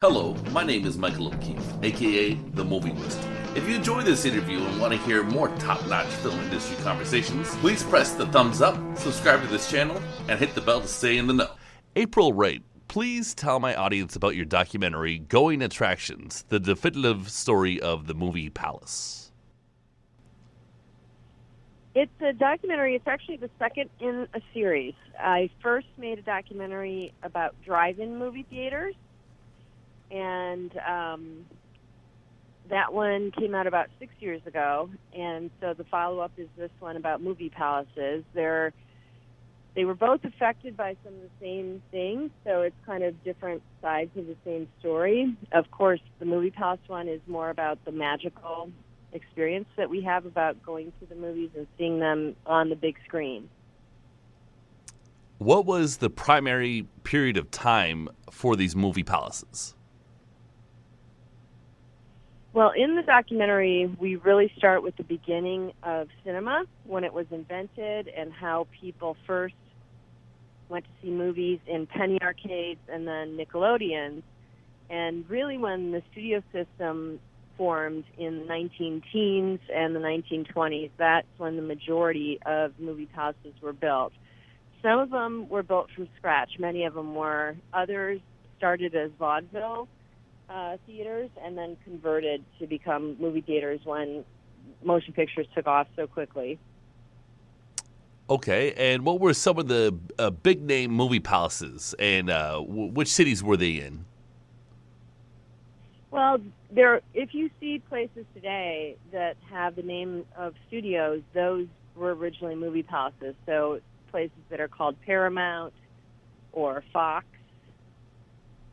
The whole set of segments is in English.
Hello, my name is Michael O'Keefe, aka The Movie Wizard. If you enjoy this interview and want to hear more top-notch film industry conversations, please press the thumbs up, subscribe to this channel, and hit the bell to stay in the know. April Wright, please tell my audience about your documentary, Going Attractions, the definitive story of the movie Palace. It's a documentary. It's actually the second in a series. I first made a documentary about drive-in movie theaters, and that one came out about 6 years ago. And so the follow-up is this one about movie palaces. They were both affected by some of the same things, so it's kind of different sides of the same story. Of course, the movie palace one is more about the magical experience that we have about going to the movies and seeing them on the big screen. What was the primary period of time for these movie palaces? Well, in the documentary, we really start with the beginning of cinema, when it was invented and how people first went to see movies in penny arcades and then Nickelodeons. And really when the studio system formed in the 19-teens and the 1920s, that's when the majority of movie palaces were built. Some of them were built from scratch. Many of them were. Others started as vaudeville theaters and then converted to become movie theaters when motion pictures took off so quickly. Okay, and what were some of the big-name movie palaces, and which cities were they in? Well, if you see places today that have the name of studios, those were originally movie palaces. So places that are called Paramount or Fox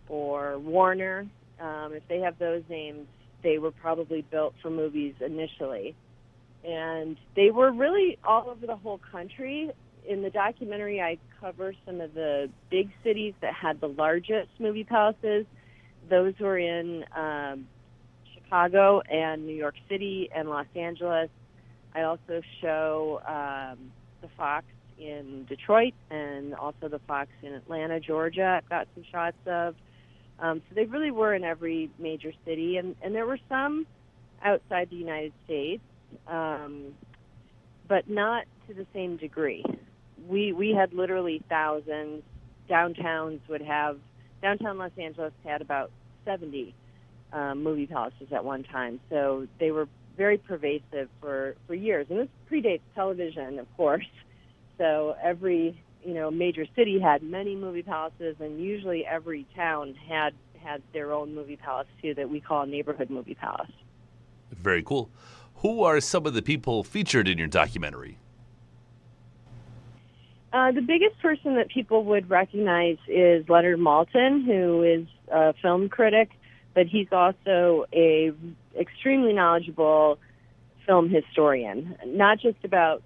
or Warner, if they have those names, they were probably built for movies initially. And they were really all over the whole country. In the documentary, I cover some of the big cities that had the largest movie palaces. Those were in Chicago and New York City and Los Angeles. I also show the Fox in Detroit and also the Fox in Atlanta, Georgia. I've got some shots of. So they really were in every major city. And there were some outside the United States, but not to the same degree. We had literally thousands. Downtown Los Angeles had about 70 movie palaces at one time. So they were very pervasive for years. And this predates television, of course. So every major city had many movie palaces, and usually every town had their own movie palace, too, that we call a neighborhood movie palace. Very cool. Who are some of the people featured in your documentary? The biggest person that people would recognize is Leonard Maltin, who is a film critic, but he's also a extremely knowledgeable film historian, not just about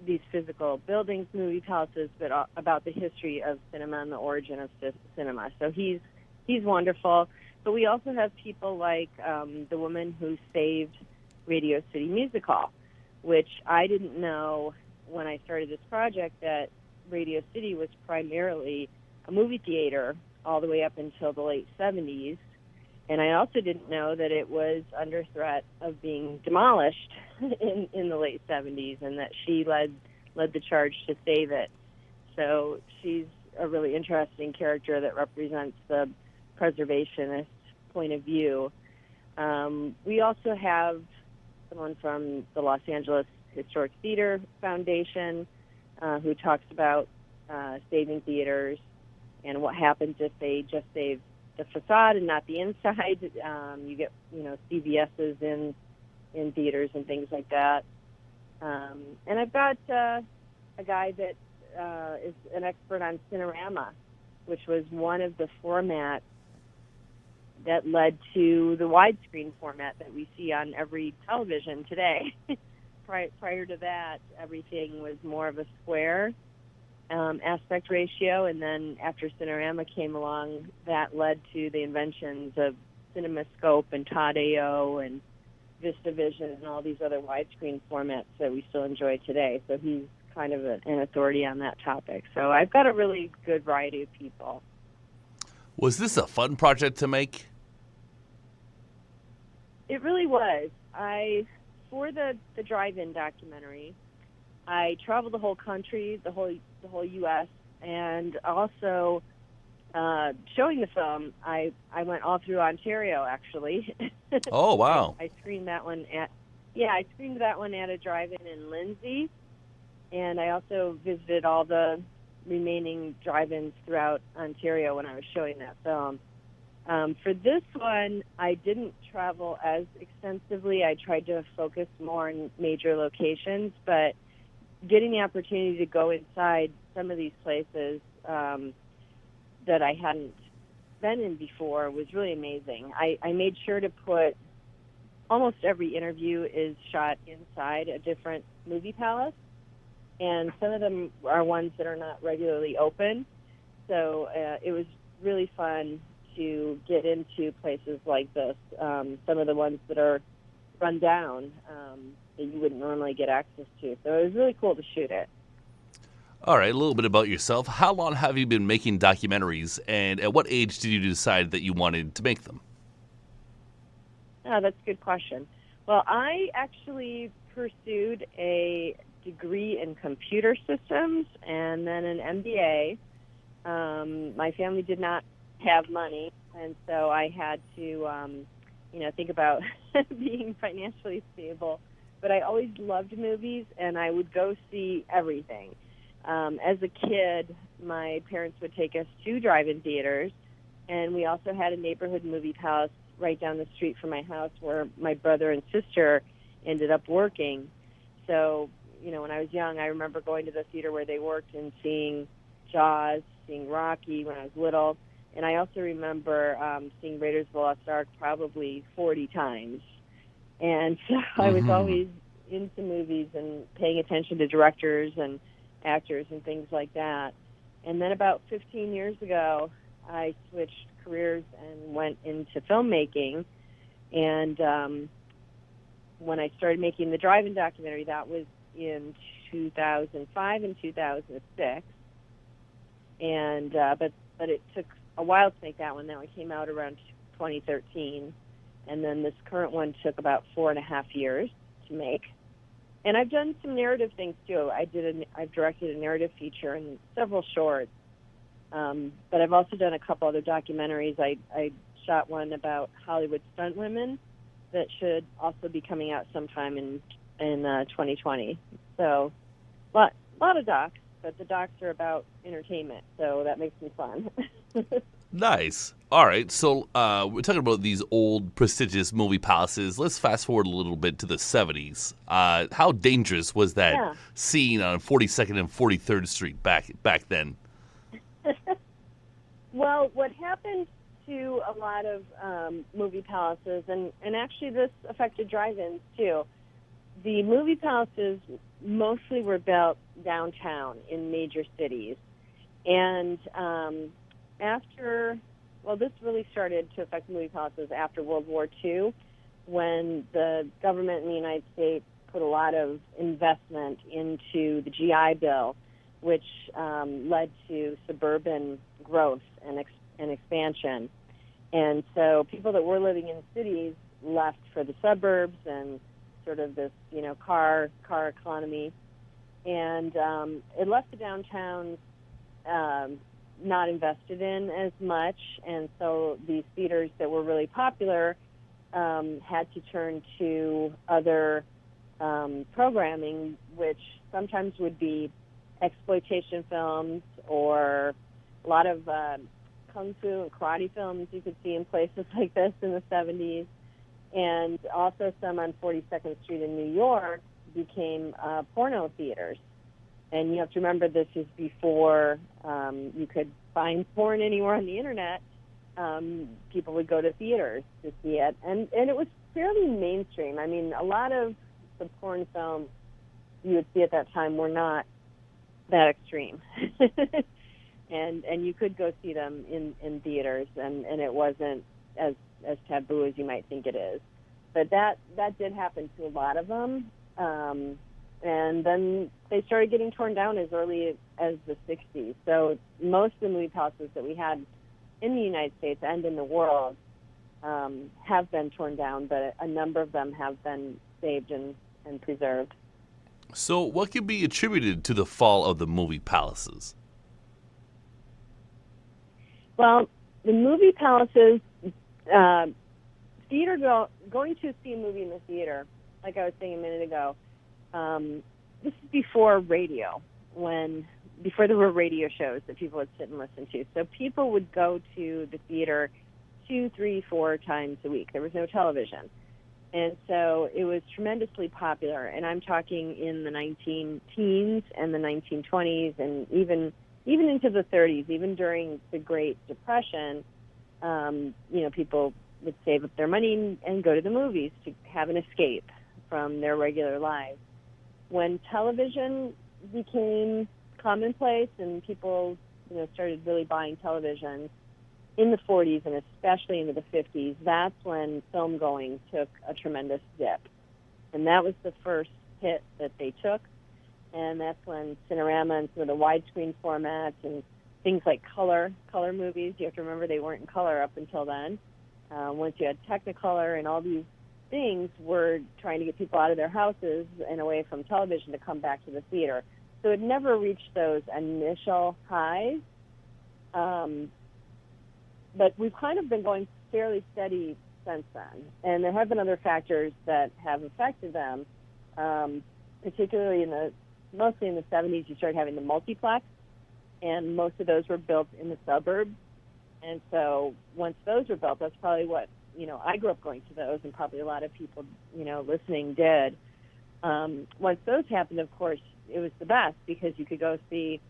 these physical buildings, movie palaces, but about the history of cinema and the origin of cinema. So he's wonderful. But we also have people like the woman who saved Radio City Music Hall, which I didn't know when I started this project that Radio City was primarily a movie theater all the way up until the late 70s. And I also didn't know that it was under threat of being demolished in the late 70s, and that she led the charge to save it. So she's a really interesting character that represents the preservationist point of view. We also have someone from the Los Angeles Historic Theater Foundation who talks about saving theaters and what happens if they just save the facade and not the inside. You get, CVS's in theaters and things like that. And I've got a guy that is an expert on Cinerama, which was one of the formats that led to the widescreen format that we see on every television today. Prior to that, everything was more of a square aspect ratio, and then after Cinerama came along, that led to the inventions of CinemaScope and Todd AO and VistaVision and all these other widescreen formats that we still enjoy today. So he's kind of an authority on that topic. So I've got a really good variety of people. Was this a fun project to make? It really was. For the drive-in documentary, I traveled the whole country, the whole U.S., and also showing the film, I went all through Ontario, actually. Oh, wow. I screened that one at a drive-in in Lindsay, and I also visited all the remaining drive-ins throughout Ontario when I was showing that film. For this one, I didn't travel as extensively. I tried to focus more on major locations, but getting the opportunity to go inside some of these places that I hadn't been in before was really amazing. I made sure to put almost every interview is shot inside a different movie palace, and some of them are ones that are not regularly open. So it was really fun to get into places like this, some of the ones that are run down that you wouldn't normally get access to. So it was really cool to shoot it. All right, a little bit about yourself. How long have you been making documentaries, and at what age did you decide that you wanted to make them? Oh, that's a good question. Well, I actually pursued a degree in computer systems and then an MBA. My family did not have money, and so I had to, think about being financially stable. But I always loved movies, and I would go see everything. As a kid, my parents would take us to drive-in theaters, and we also had a neighborhood movie palace right down the street from my house where my brother and sister ended up working. So, when I was young, I remember going to the theater where they worked and seeing Jaws, seeing Rocky when I was little. And I also remember seeing Raiders of the Lost Ark probably 40 times. And so I was always into movies and paying attention to directors and actors and things like that. And then about 15 years ago, I switched careers and went into filmmaking. And when I started making the drive-in documentary, that was in 2005 and 2006. And but it took a while to make that one. That one came out around 2013. And then this current one took about 4.5 years to make. And I've done some narrative things too. I've directed a narrative feature and several shorts. But I've also done a couple other documentaries. I shot one about Hollywood stunt women that should also be coming out sometime in 2020. So a lot of docs, but the docs are about entertainment, so that makes them fun. Nice. All right, so we're talking about these old, prestigious movie palaces. Let's fast forward a little bit to the 70s. How dangerous was that scene on 42nd and 43rd Street back then? Well, what happened to a lot of movie palaces, and actually this affected drive-ins too, the movie palaces mostly were built downtown in major cities. And this really started to affect movie palaces after World War II, when the government in the United States put a lot of investment into the GI Bill, which led to suburban growth and expansion. And so people that were living in cities left for the suburbs and sort of this, car economy. And it left the downtowns not invested in as much. And so these theaters that were really popular had to turn to other programming, which sometimes would be exploitation films or a lot of kung fu and karate films you could see in places like this in the 70s. And also some on 42nd Street in New York became porno theaters. And you have to remember, this is before you could find porn anywhere on the internet. People would go to theaters to see it. And it was fairly mainstream. I mean, a lot of the porn films you would see at that time were not that extreme. And you could go see them in theaters, and it wasn't as taboo as you might think it is. But that did happen to a lot of them. And then they started getting torn down as early as the 60s. So most of the movie palaces that we had in the United States and in the world have been torn down, but a number of them have been saved and preserved. So, what can be attributed to the fall of the movie palaces? Well, the movie palaces, going to see a movie in the theater, like I was saying a minute ago, this is before radio, before there were radio shows that people would sit and listen to. So people would go to the theater 2, 3, 4 times a week. There was no television. And so it was tremendously popular. And I'm talking in the 19-teens and the 1920s and even into the 30s, even during the Great Depression, people would save up their money and go to the movies to have an escape from their regular lives. When television became commonplace and people, started really buying television in the 40s and especially into the 50s, that's when film going took a tremendous dip. And that was the first hit that they took. And that's when Cinerama and some of the widescreen formats and things like color movies, you have to remember they weren't in color up until then. Once you had Technicolor and all these things were trying to get people out of their houses and away from television to come back to the theater. So it never reached those initial highs. But we've kind of been going fairly steady since then. And there have been other factors that have affected them, particularly mostly in the 70s, you started having the multiplex, and most of those were built in the suburbs. And so once those were built, that's probably what, I grew up going to those, and probably a lot of people, listening did. Once those happened, of course, it was the best because you could go see,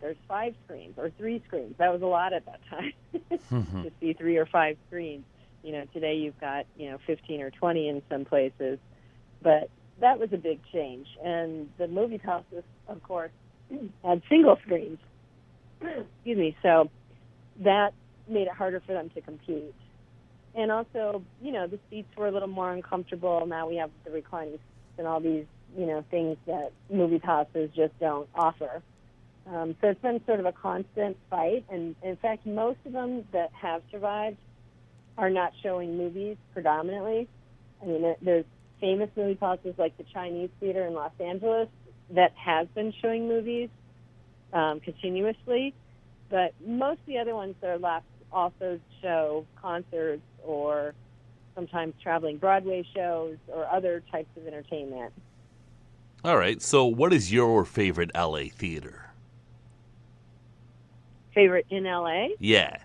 there's 5 screens or 3 screens. That was a lot at that time to see 3 or 5 screens. Today you've got, 15 or 20 in some places. But that was a big change. And the movie houses, of course, had single screens. Excuse me. So that made it harder for them to compete. And also, the seats were a little more uncomfortable. Now we have the reclining seats and all these, things that movie houses just don't offer. So it's been sort of a constant fight. And in fact, most of them that have survived are not showing movies predominantly. I mean, there's famous movie houses like the Chinese Theater in Los Angeles that has been showing movies continuously. But most of the other ones that are left also show concerts or sometimes traveling Broadway shows or other types of entertainment. All right. So what is your favorite LA theater? Favorite in LA? Yeah.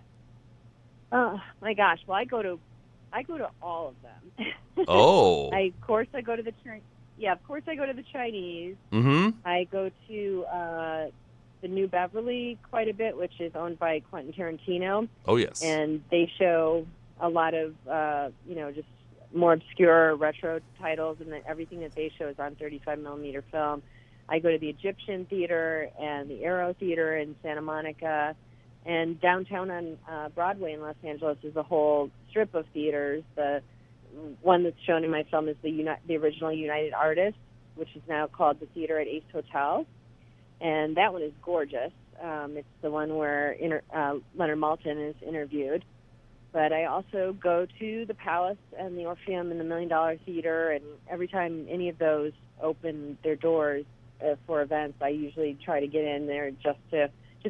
Oh my gosh! Well, I go to all of them. Oh. Of course I go to the Chinese. Mm-hmm. I go to the New Beverly quite a bit, which is owned by Quentin Tarantino. Oh yes. And they show a lot of just more obscure retro titles, and everything that they show is on 35 millimeter film. I go to the Egyptian Theater and the Aero Theater in Santa Monica. And downtown on Broadway in Los Angeles is a whole strip of theaters. The one that's shown in my film is the original United Artists, which is now called the Theater at Ace Hotel. And that one is gorgeous. It's the one where Leonard Maltin is interviewed. But I also go to the Palace and the Orpheum and the $1 Million Theater, and every time any of those open their doors for events, I usually try to get in there just to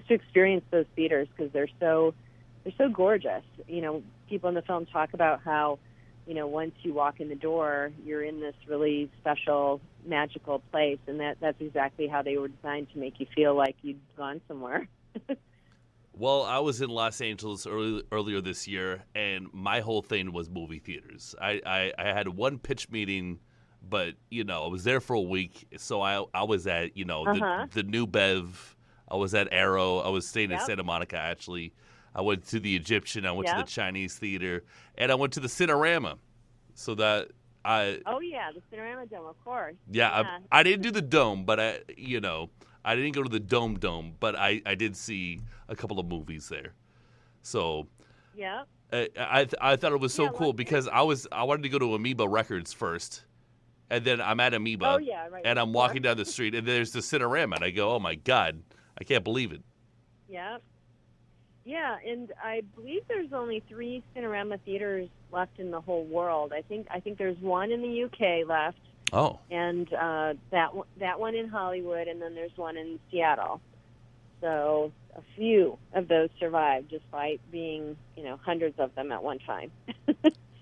experience those theaters because they're so gorgeous. People in the film talk about how, once you walk in the door, you're in this really special, magical place, and that's exactly how they were designed to make you feel like you'd gone somewhere. Well, I was in Los Angeles earlier this year, and my whole thing was movie theaters. I had one pitch meeting, but, I was there for a week, so I was at, the New Bev. I was at Aero. I was staying in Santa Monica, actually. I went to the Egyptian. I went to the Chinese Theater, and I went to the Cinerama. So that Oh, yeah, the Cinerama Dome, of course. Yeah, I didn't do the Dome, but I didn't go to the Dome, but I did see a couple of movies there. So yeah, I thought it was so cool because I wanted to go to Amoeba Records first, and then I'm at Amoeba, and I'm walking down the street, and there's the Cinerama, and I go, oh my God, I can't believe it. Yeah. Yeah, and I believe there's only 3 Cinerama theaters left in the whole world. I think there's one in the UK left. Oh. And that one in Hollywood, and then there's one in Seattle. So a few of those survived, despite being, hundreds of them at one time.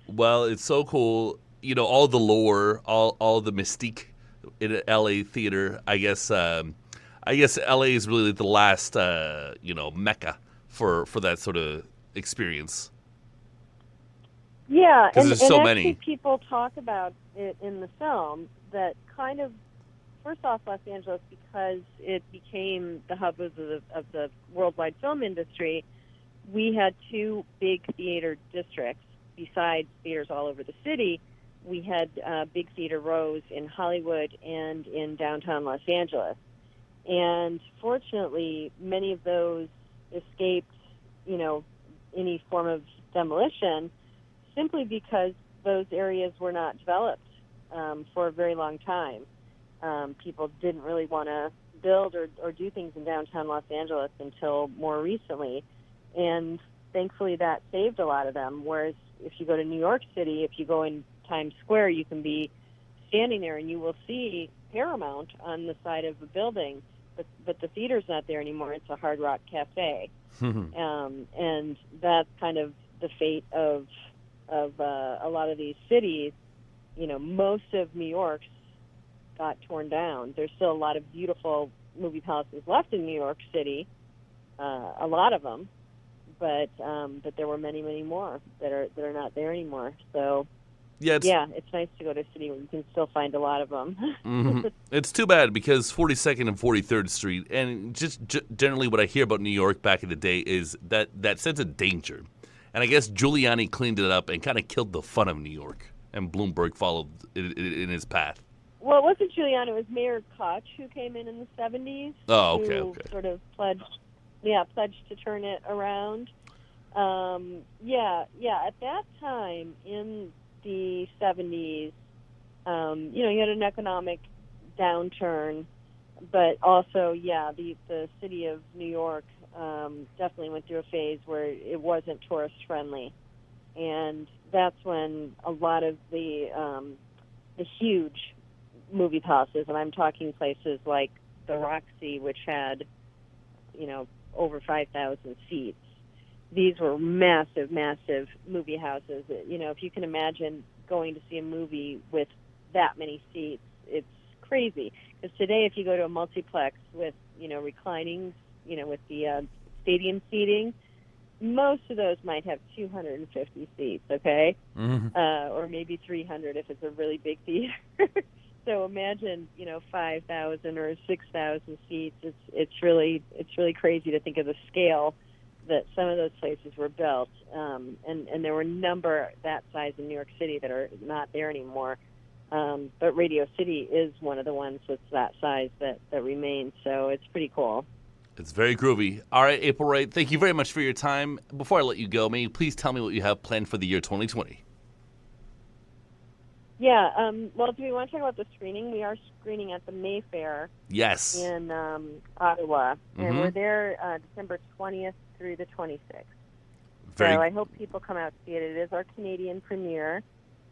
Well, it's so cool. All the lore, all the mystique in an LA theater. I guess LA is really the last mecca for that sort of experience. Yeah, and there's so actually many. People talk about it in the film that kind of, first off, Los Angeles, because it became the hub of the worldwide film industry, we had 2 big theater districts. Besides theaters all over the city, we had big theater rows in Hollywood and in downtown Los Angeles. And fortunately, many of those escaped, any form of demolition, simply because those areas were not developed for a very long time. People didn't really want to build or do things in downtown Los Angeles until more recently. And thankfully that saved a lot of them. Whereas if you go to New York City, if you go in Times Square, you can be standing there and you will see Paramount on the side of a building, but the theater's not there anymore. It's a Hard Rock Cafe. And that's kind of the fate of a lot of these cities. Most of New York's got torn down. There's still a lot of beautiful movie palaces left in New York City, a lot of them, but there were many, many more that are not there anymore. So yeah, it's nice to go to a city where you can still find a lot of them. Mm-hmm. It's too bad because 42nd and 43rd Street, and just generally what I hear about New York back in the day is that sense of danger. And I guess Giuliani cleaned it up and kind of killed the fun of New York, and Bloomberg followed in his path. Well, it wasn't Giuliani. It was Mayor Koch who came in the 70s. Oh, who sort of pledged to turn it around. At that time in the 70s, you had an economic downturn, but also, the city of New York definitely went through a phase where it wasn't tourist friendly, and that's when a lot of the huge movie palaces, and I'm talking places like the Roxy, which had over 5,000 seats. These were massive, massive movie houses. If you can imagine going to see a movie with that many seats, it's crazy. Because today, if you go to a multiplex with reclining, with the stadium seating, most of those might have 250 seats, okay? Mm-hmm. Or maybe 300 if it's a really big theater. So imagine, 5,000 or 6,000 seats. It's really crazy to think of the scale that some of those places were built. And there were a number that size in New York City that are not there anymore. But Radio City is one of the ones that's that size that remains. So it's pretty cool. It's very groovy. All right, April Wright, thank you very much for your time. Before I let you go, may you please tell me what you have planned for the year 2020? Yeah, well, do we want to talk about the screening? We are screening at the Mayfair. Yes. In Ottawa, and we're there December 20th through the 26th. So I hope people come out to see it. It is our Canadian premiere,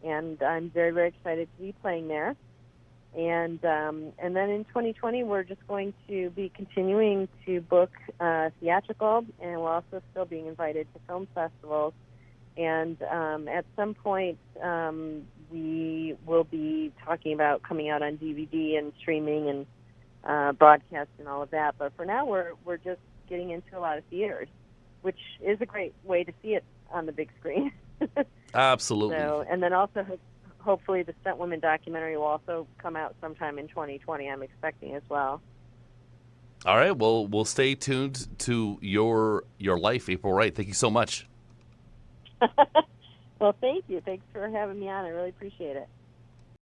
and I'm very, very excited to be playing there. And then in 2020, we're just going to be continuing to book theatrical, and we're also still being invited to film festivals. And at some point, we will be talking about coming out on DVD and streaming and broadcast and all of that. But for now, we're just getting into a lot of theaters, which is a great way to see it on the big screen. Absolutely. So, and then also, hopefully, the Stunt Women documentary will also come out sometime in 2020. I'm expecting as well. All right. Well, we'll stay tuned to your life, April Wright. Thank you so much. Well, thank you. Thanks for having me on. I really appreciate it.